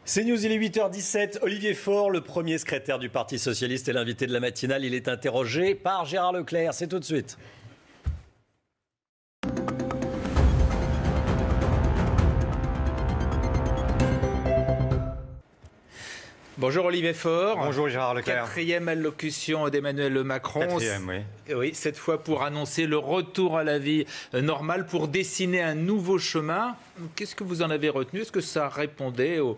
C'est News, il est 8h17. Olivier Faure, le premier secrétaire du Parti Socialiste, est l'invité de la matinale. Il est interrogé par Gérard Leclerc. C'est tout de suite. Bonjour Olivier Faure. Bonjour Gérard Leclerc. Quatrième allocution d'Emmanuel Macron. Quatrième, oui. Oui, cette fois pour annoncer le retour à la vie normale, pour dessiner un nouveau chemin. Qu'est-ce que vous en avez retenu? Est-ce que ça répondait aux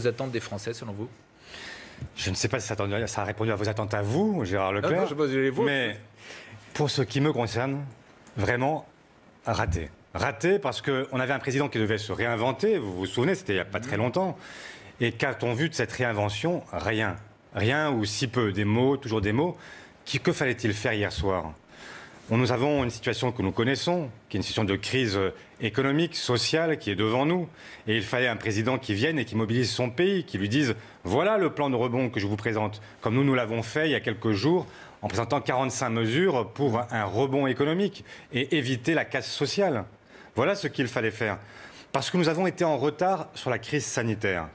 attentes des Français selon vous? Je ne sais pas si ça a répondu à vos attentes à vous, Gérard Leclerc. Non, je pose les vôtres. Mais pour ce qui me concerne, vraiment raté. Raté parce qu'on avait un président qui devait se réinventer. Vous vous souvenez, c'était il n'y a pas très longtemps. Et qu'a-t-on vu de cette réinvention? Rien. Rien ou si peu. Des mots, toujours des mots. Que fallait-il faire hier soir? Nous avons une situation que nous connaissons, qui est une situation de crise économique, sociale, qui est devant nous. Et il fallait un président qui vienne et qui mobilise son pays, qui lui dise « Voilà le plan de rebond que je vous présente », comme nous l'avons fait il y a quelques jours, en présentant 45 mesures pour un rebond économique et éviter la casse sociale. Voilà ce qu'il fallait faire. Parce que nous avons été en retard sur la crise sanitaire.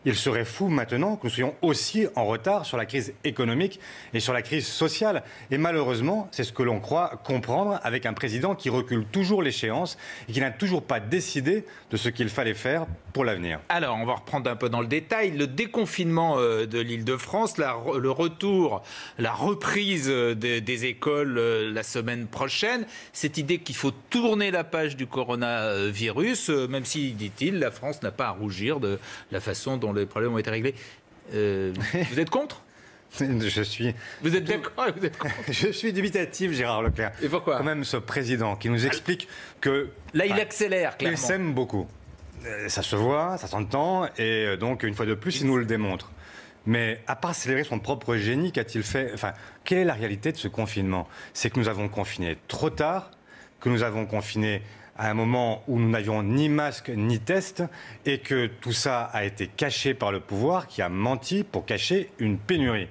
Il serait fou maintenant que nous soyons aussi en retard sur la crise économique et sur la crise sociale. Et malheureusement, c'est ce que l'on croit comprendre avec un président qui recule toujours l'échéance et qui n'a toujours pas décidé de ce qu'il fallait faire pour l'avenir. Alors, on va reprendre un peu dans le détail. Le déconfinement de l'Île-de-France, le retour, la reprise des écoles la semaine prochaine. Cette idée qu'il faut tourner la page du coronavirus, même si, dit-il, la France n'a pas à rougir de la façon dont les problèmes ont été réglés. Vous êtes contre? Je suis... Vous êtes d'accord? Je suis dubitatif, Gérard Leclerc. Et pourquoi? Quand même, ce président qui nous explique que... Là, il accélère, clairement. Il s'aime beaucoup. Ça se voit, ça s'entend, et donc, une fois de plus, il nous le démontre. Mais à part célébrer son propre génie, qu'a-t-il fait? Enfin, quelle est la réalité de ce confinement? C'est que nous avons confiné trop tard, que nous avons confiné à un moment où nous n'avions ni masque ni test, et que tout ça a été caché par le pouvoir qui a menti pour cacher une pénurie.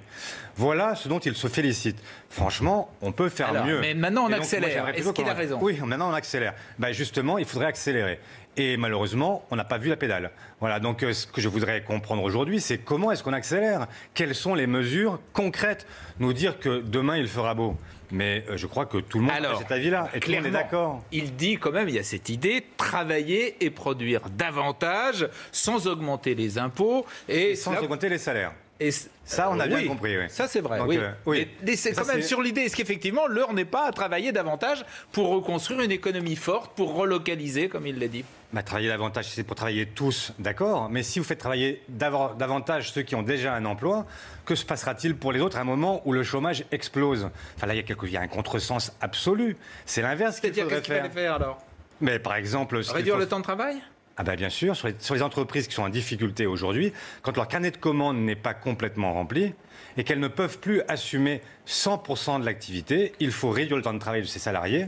Voilà ce dont il se félicite. Franchement, on peut faire mieux. Mais maintenant on accélère. Est-ce qu'il a raison? Oui, maintenant on accélère. Ben justement, il faudrait accélérer. Et malheureusement, on n'a pas vu la pédale. Voilà, donc ce que je voudrais comprendre aujourd'hui, c'est comment est-ce qu'on accélère? Quelles sont les mesures concrètes? Nous dire que demain il fera beau. Mais je crois que tout le monde a cet avis-là, et tout le monde est d'accord. Il dit quand même, il y a cette idée, travailler et produire davantage, sans augmenter les impôts. Et sans augmenter les salaires. Et ça, on a bien compris. Oui. Ça, c'est vrai. Donc, oui. Oui. Mais c'est quand même sur l'idée, est-ce qu'effectivement, l'heure n'est pas à travailler davantage pour reconstruire une économie forte, pour relocaliser, comme il l'a dit? Travailler davantage, c'est pour travailler tous, d'accord. Mais si vous faites travailler davantage ceux qui ont déjà un emploi, que se passera-t-il pour les autres à un moment où le chômage explose? Enfin, là, il y a un contresens absolu. C'est l'inverse qu'il faudrait faire. Qu'est-ce qu'il fallait faire, alors? Mais par exemple... Réduire le temps de travail? Ah ben bien sûr, sur les entreprises qui sont en difficulté aujourd'hui, quand leur carnet de commandes n'est pas complètement rempli et qu'elles ne peuvent plus assumer 100% de l'activité, il faut réduire le temps de travail de ces salariés,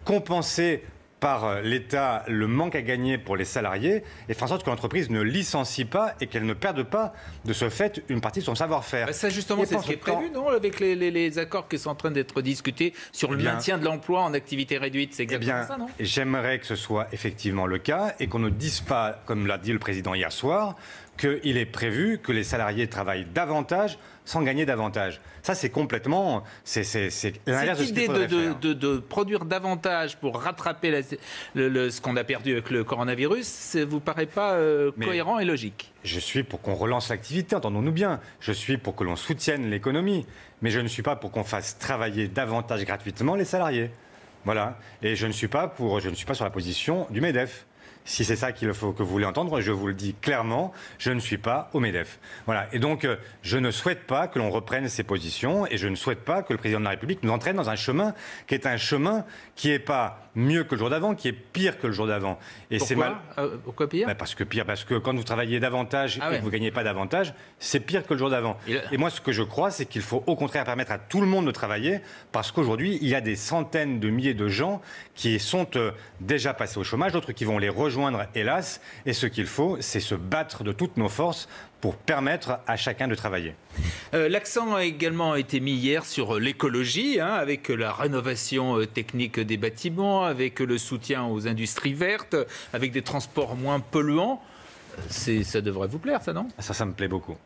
compenser par l'État le manque à gagner pour les salariés et faire en sorte que l'entreprise ne licencie pas et qu'elle ne perde pas de ce fait une partie de son savoir-faire. Ça justement, c'est ce qui est prévu, non, avec les accords qui sont en train d'être discutés sur le maintien de l'emploi en activité réduite. C'est exactement ça, non? J'aimerais que ce soit effectivement le cas et qu'on ne dise pas, comme l'a dit le président hier soir, qu'il est prévu que les salariés travaillent davantage sans gagner davantage. Ça, c'est complètement... C'est l'inverse de ce qu'il faudrait faire. Cette idée de produire davantage pour rattraper ce qu'on a perdu avec le coronavirus, ça ne vous paraît pas cohérent et logique? Je suis pour qu'on relance l'activité, entendons-nous bien. Je suis pour que l'on soutienne l'économie. Mais je ne suis pas pour qu'on fasse travailler davantage gratuitement les salariés. Voilà. Et je ne suis pas sur la position du MEDEF. Si c'est ça que vous voulez entendre, je vous le dis clairement, je ne suis pas au MEDEF. Voilà. Et donc, je ne souhaite pas que l'on reprenne ces positions et je ne souhaite pas que le président de la République nous entraîne dans un chemin qui est un chemin qui n'est pas mieux que le jour d'avant, qui est pire que le jour d'avant. Et pourquoi pourquoi pire? Parce que quand vous travaillez davantage et que vous ne gagnez pas davantage, c'est pire que le jour d'avant. Et moi, ce que je crois, c'est qu'il faut au contraire permettre à tout le monde de travailler parce qu'aujourd'hui, il y a des centaines de milliers de gens qui sont déjà passés au chômage, d'autres qui vont les rejoindre, hélas. Et ce qu'il faut, c'est se battre de toutes nos forces pour permettre à chacun de travailler. L'accent a également été mis hier sur l'écologie, avec la rénovation technique des bâtiments, avec le soutien aux industries vertes, avec des transports moins polluants. Ça devrait vous plaire, ça, non? Ça me plaît beaucoup.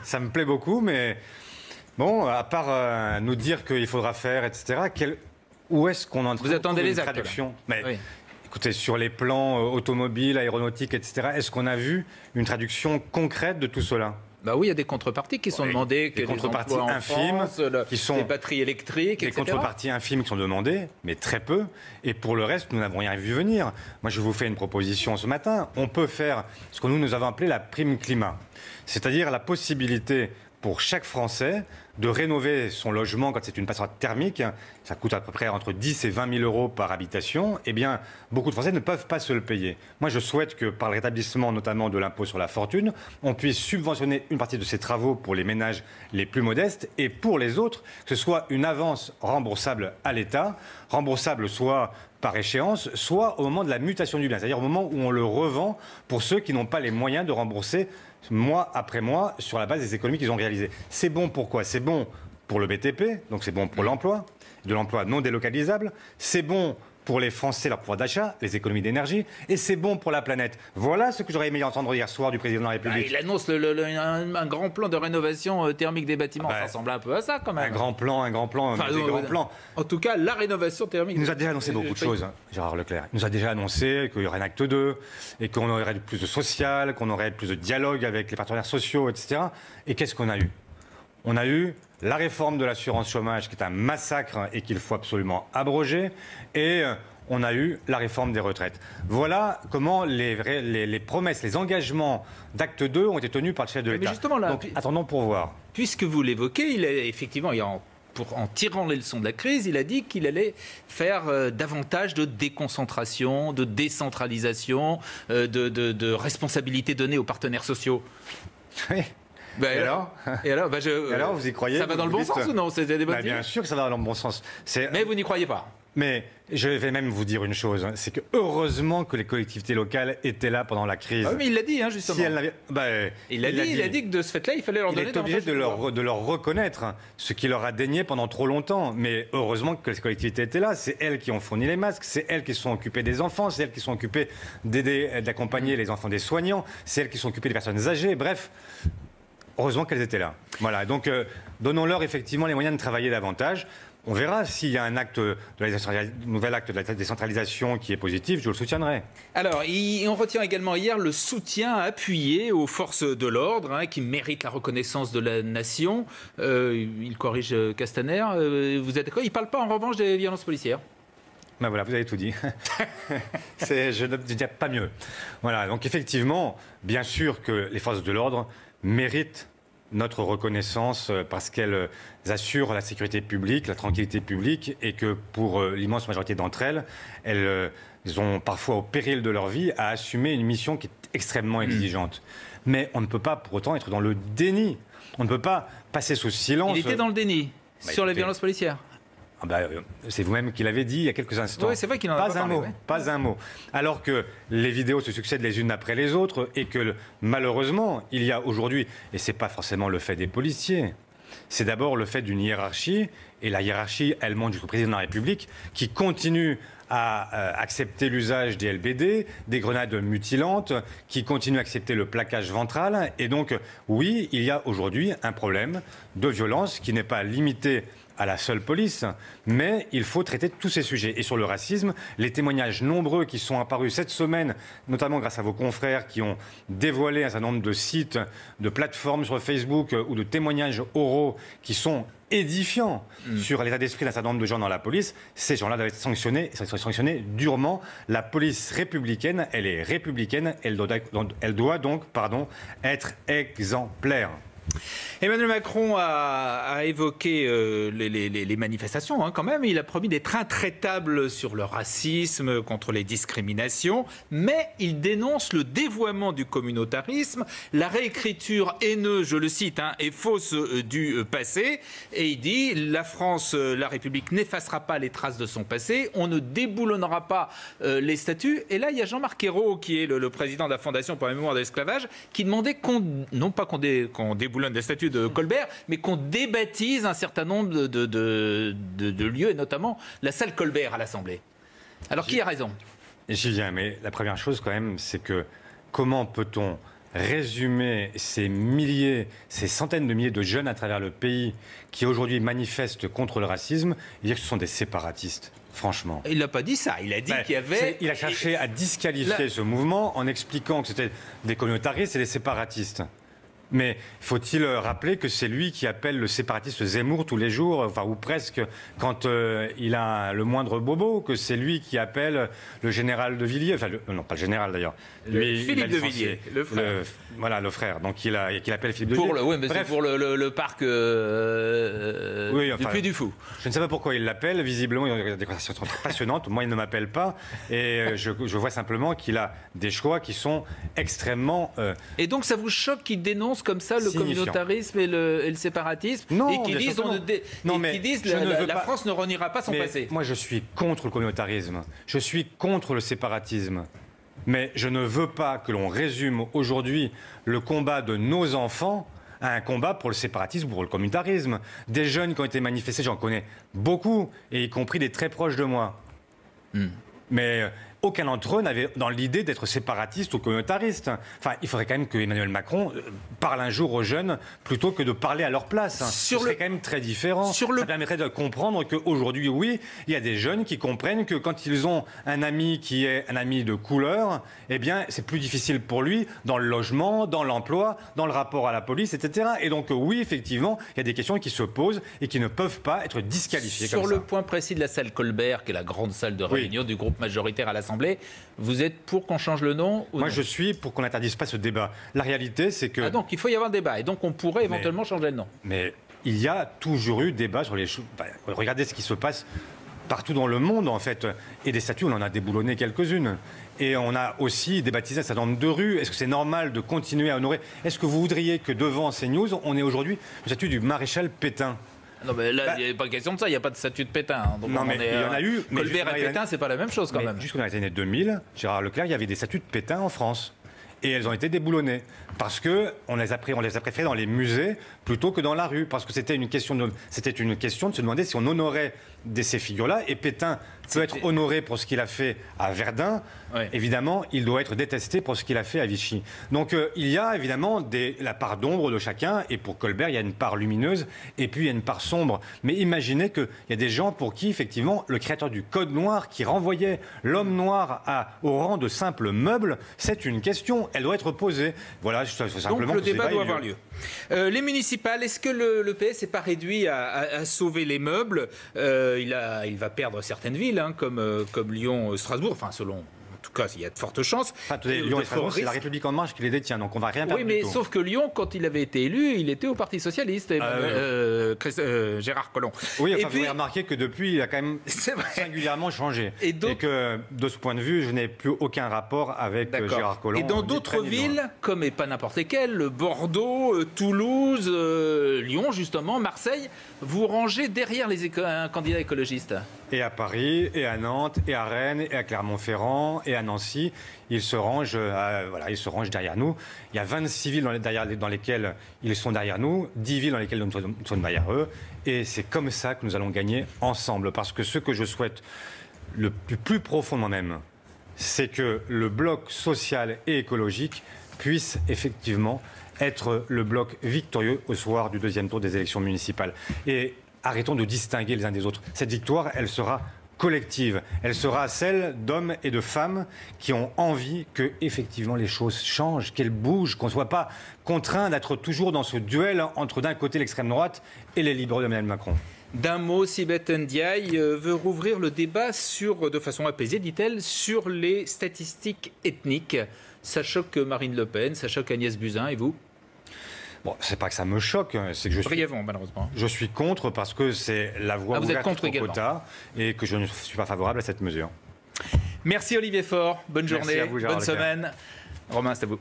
Ça me plaît beaucoup, mais bon, à part nous dire qu'il faudra faire, etc., où est-ce qu'on en Vous attendez les actes, traduction? Mais, oui. écoutez, sur les plans automobiles, aéronautiques, etc., est-ce qu'on a vu une traduction concrète de tout cela? Bah oui, il y a des contreparties qui sont demandées, des contreparties infimes, qui sont des batteries électriques, des etc. contreparties infimes qui sont demandées, mais très peu. Et pour le reste, nous n'avons rien vu venir. Moi, je vous fais une proposition ce matin. On peut faire ce que nous avons appelé la prime climat, c'est-à-dire la possibilité pour chaque Français de rénover son logement quand c'est une passoire thermique. Ça coûte à peu près entre 10 et 20 000 euros par habitation. Eh bien, beaucoup de Français ne peuvent pas se le payer. Moi, je souhaite que par le rétablissement notamment de l'impôt sur la fortune, on puisse subventionner une partie de ces travaux pour les ménages les plus modestes et pour les autres, que ce soit une avance remboursable à l'État, remboursable soit par échéance, soit au moment de la mutation du bien, c'est-à-dire au moment où on le revend pour ceux qui n'ont pas les moyens de rembourser mois après mois sur la base des économies qu'ils ont réalisées. C'est bon pourquoi? C'est bon pour le BTP, donc c'est bon pour l'emploi, de l'emploi non délocalisable. C'est bon pour les Français, leur pouvoir d'achat, les économies d'énergie, et c'est bon pour la planète. Voilà ce que j'aurais aimé entendre hier soir du président de la République. Il annonce un grand plan de rénovation thermique des bâtiments. Ça ressemble un peu à ça quand même. Un grand plan, enfin, des grands plans. En tout cas, la rénovation thermique. Il nous a déjà annoncé beaucoup de choses, Gérard Leclerc. Il nous a déjà annoncé qu'il y aurait un acte 2, et qu'on aurait plus de social, qu'on aurait plus de dialogue avec les partenaires sociaux, etc. Et qu'est-ce qu'on a eu? On a eu la réforme de l'assurance chômage, qui est un massacre et qu'il faut absolument abroger, et on a eu la réforme des retraites. Voilà comment les promesses, les engagements d'acte 2 ont été tenus par le chef de l'État. Donc, attendons pour voir. Puisque vous l'évoquez, en tirant les leçons de la crise, il a dit qu'il allait faire davantage de déconcentration, de décentralisation, de responsabilité donnée aux partenaires sociaux. Oui. Et alors, vous y croyez? Ça va dans le bon sens ou non? C'était des bonnes idées. Bien sûr que ça va dans le bon sens. Mais vous n'y croyez pas? Mais je vais même vous dire une chose, c'est que heureusement que les collectivités locales étaient là pendant la crise. Ah oui, mais il l'a dit, justement. Il a dit que de ce fait-là, il fallait leur donner. Il est obligé de leur reconnaître ce qu'il leur a dénié pendant trop longtemps. Mais heureusement que les collectivités étaient là. C'est elles qui ont fourni les masques, c'est elles qui se sont occupées des enfants, c'est elles qui sont occupées d'accompagner les enfants des soignants, c'est elles qui sont occupées des personnes âgées. Bref. Heureusement qu'elles étaient là. Voilà, donc donnons-leur effectivement les moyens de travailler davantage. On verra s'il y a un nouvel acte de la décentralisation qui est positif, je le soutiendrai. Alors, on retient également hier le soutien appuyé aux forces de l'ordre, qui méritent la reconnaissance de la nation. Il corrige Castaner. Vous êtes d'accord? Il ne parle pas en revanche des violences policières. Ben voilà, vous avez tout dit. Je ne dis pas mieux. Voilà, donc effectivement, bien sûr que les forces de l'ordre méritent notre reconnaissance parce qu'elles assurent la sécurité publique, la tranquillité publique, et que pour l'immense majorité d'entre elles, elles ont parfois au péril de leur vie à assumer une mission qui est extrêmement exigeante. Mais on ne peut pas pour autant être dans le déni. On ne peut pas passer sous silence. Il était dans le déni sur les violences policières. C'est vous-même qui l'avez dit il y a quelques instants. Oui, c'est vrai qu'il n'en a pas parlé. Pas un mot. Alors que les vidéos se succèdent les unes après les autres et que malheureusement, il y a aujourd'hui, et ce n'est pas forcément le fait des policiers, c'est d'abord le fait d'une hiérarchie, et la hiérarchie, elle monte jusqu'au président de la République, qui continue à accepter l'usage des LBD, des grenades mutilantes, qui continue à accepter le plaquage ventral. Et donc, oui, il y a aujourd'hui un problème de violence qui n'est pas limité à la seule police, mais il faut traiter tous ces sujets. Et sur le racisme, les témoignages nombreux qui sont apparus cette semaine, notamment grâce à vos confrères qui ont dévoilé un certain nombre de sites, de plateformes sur Facebook ou de témoignages oraux qui sont édifiants sur l'état d'esprit d'un certain nombre de gens dans la police, ces gens-là doivent être sanctionnés durement. La police républicaine, elle est républicaine, elle doit donc être exemplaire. Emmanuel Macron a évoqué les manifestations quand même. Il a promis d'être intraitable sur le racisme, contre les discriminations, mais il dénonce le dévoiement du communautarisme, la réécriture haineuse, je le cite, et fausse du passé. Et il dit, la France, la République n'effacera pas les traces de son passé, on ne déboulonnera pas les statuts. Et là, il y a Jean-Marc Ayrault, qui est le président de la Fondation pour la mémoire de l'esclavage, qui demandait non pas qu'on déboulonne des statuts de Colbert, mais qu'on débaptise un certain nombre de lieux, et notamment la salle Colbert à l'Assemblée. Alors, qui a raison? J'y viens, mais la première chose, quand même, c'est que comment peut-on résumer ces milliers, ces centaines de milliers de jeunes à travers le pays qui aujourd'hui manifestent contre le racisme et dire que ce sont des séparatistes? Franchement. Il n'a pas dit ça. Il a dit qu'il y avait... Il a cherché à disqualifier ce mouvement en expliquant que c'était des communautaristes et des séparatistes. Mais faut-il rappeler que c'est lui qui appelle le séparatiste Zemmour tous les jours, enfin, ou presque, quand il a le moindre bobo, que c'est lui qui appelle le général de Villiers, enfin, non, pas le général d'ailleurs. Philippe de Villiers, le frère. Voilà, le frère, donc qu'il appelle Philippe de Villiers. Oui, mais c'est pour le parc du Puy du Fou. Je ne sais pas pourquoi il l'appelle, visiblement, il y a des conversations passionnantes, moi il ne m'appelle pas, et je vois simplement qu'il a des choix qui sont extrêmement... Et donc ça vous choque qu'il dénonce comme ça le communautarisme et le séparatisme, non, et qui disent, la France ne reniera pas son passé. Moi je suis contre le communautarisme, je suis contre le séparatisme. Mais je ne veux pas que l'on résume aujourd'hui le combat de nos enfants à un combat pour le séparatisme ou pour le communautarisme. Des jeunes qui ont été manifestés, j'en connais beaucoup, et y compris des très proches de moi. Mais aucun d'entre eux n'avait dans l'idée d'être séparatiste ou communautariste. Enfin, il faudrait quand même que Emmanuel Macron parle un jour aux jeunes plutôt que de parler à leur place. Ce serait quand même très différent. Ça permettrait de comprendre qu'aujourd'hui, oui, il y a des jeunes qui comprennent que quand ils ont un ami qui est un ami de couleur, eh bien, c'est plus difficile pour lui dans le logement, dans l'emploi, dans le rapport à la police, etc. Et donc, oui, effectivement, il y a des questions qui se posent et qui ne peuvent pas être disqualifiées comme ça. Sur le point précis de la salle Colbert, qui est la grande salle de réunion du groupe majoritaire à l'Assemblée, vous êtes pour qu'on change le nom ou Moi, non? je suis pour qu'on n'interdise pas ce débat. La réalité, c'est que... Ah, donc il faut y avoir un débat. Et donc on pourrait éventuellement changer le nom. Mais il y a toujours eu débat sur les choses. Regardez ce qui se passe partout dans le monde, en fait. Et des statues, on en a déboulonné quelques-unes. Et on a aussi débaptisé un certain nombre de rues. Est-ce que c'est normal de continuer à honorer? Est-ce que vous voudriez que devant CNews, on ait aujourd'hui le statut du maréchal Pétain? Non, mais là, il n'y a pas question de ça, il n'y a pas de statut de Pétain. Donc non, mais il y en a eu. Colbert et Pétain, c'est pas la même chose quand même. Jusqu'aux années 2000, Gérard Leclerc, il y avait des statues de Pétain en France. Et elles ont été déboulonnées. Parce qu'on les a préférées dans les musées plutôt que dans la rue. Parce que c'était une question de se demander si on honorait ces figures-là. Et Pétain peut être honoré pour ce qu'il a fait à Verdun. Ouais. Évidemment, il doit être détesté pour ce qu'il a fait à Vichy. Donc il y a évidemment la part d'ombre de chacun. Et pour Colbert, il y a une part lumineuse et puis il y a une part sombre. Mais imaginez qu'il y a des gens pour qui, effectivement, le créateur du Code noir qui renvoyait l'homme noir au rang de simple meuble, c'est une question. Elle doit être posée. Voilà, simplement. Donc le débat doit avoir lieu. Les municipales, est-ce que le PS n'est pas réduit à sauver les meubles? Il va perdre certaines villes, hein, comme Lyon, Strasbourg, enfin selon... En tout cas, il y a de fortes chances. Lyon et Strasbourg, c'est la République En Marche qui les détient, donc on va rien perdre. Oui, mais sauf que Lyon, quand il avait été élu, il était au Parti Socialiste, Gérard Collomb. Oui, enfin, vous avez remarqué que depuis, il a quand même singulièrement changé. Et que, de ce point de vue, je n'ai plus aucun rapport avec Gérard Collomb. Et dans d'autres villes, comme et pas n'importe lesquelles, Bordeaux, Toulouse, Lyon, justement, Marseille, vous rangez derrière les candidats écologistes. Et à Paris, et à Nantes, et à Rennes, et à Clermont-Ferrand, et à Nancy, ils se rangent derrière nous. Il y a 26 villes dans lesquelles ils sont derrière nous, 10 villes dans lesquelles nous sommes derrière eux. Et c'est comme ça que nous allons gagner ensemble. Parce que ce que je souhaite le plus profond de moi-même, c'est que le bloc social et écologique puisse effectivement être le bloc victorieux au soir du deuxième tour des élections municipales. Et arrêtons de distinguer les uns des autres. Cette victoire, elle sera collective. Elle sera celle d'hommes et de femmes qui ont envie que, effectivement, les choses changent, qu'elles bougent, qu'on ne soit pas contraint d'être toujours dans ce duel entre, d'un côté, l'extrême droite et les libéraux d'Emmanuel Macron. D'un mot, Sibeth Ndiaye veut rouvrir le débat de façon apaisée, dit-elle, sur les statistiques ethniques. Ça choque Marine Le Pen, ça choque Agnès Buzyn, et vous ? Bon, c'est pas que ça me choque, c'est que malheureusement. Je suis contre parce que c'est la voie ouverte au quota et que je ne suis pas favorable à cette mesure. Merci Olivier Faure, bonne journée, à vous, bonne semaine. Romain, c'est à vous.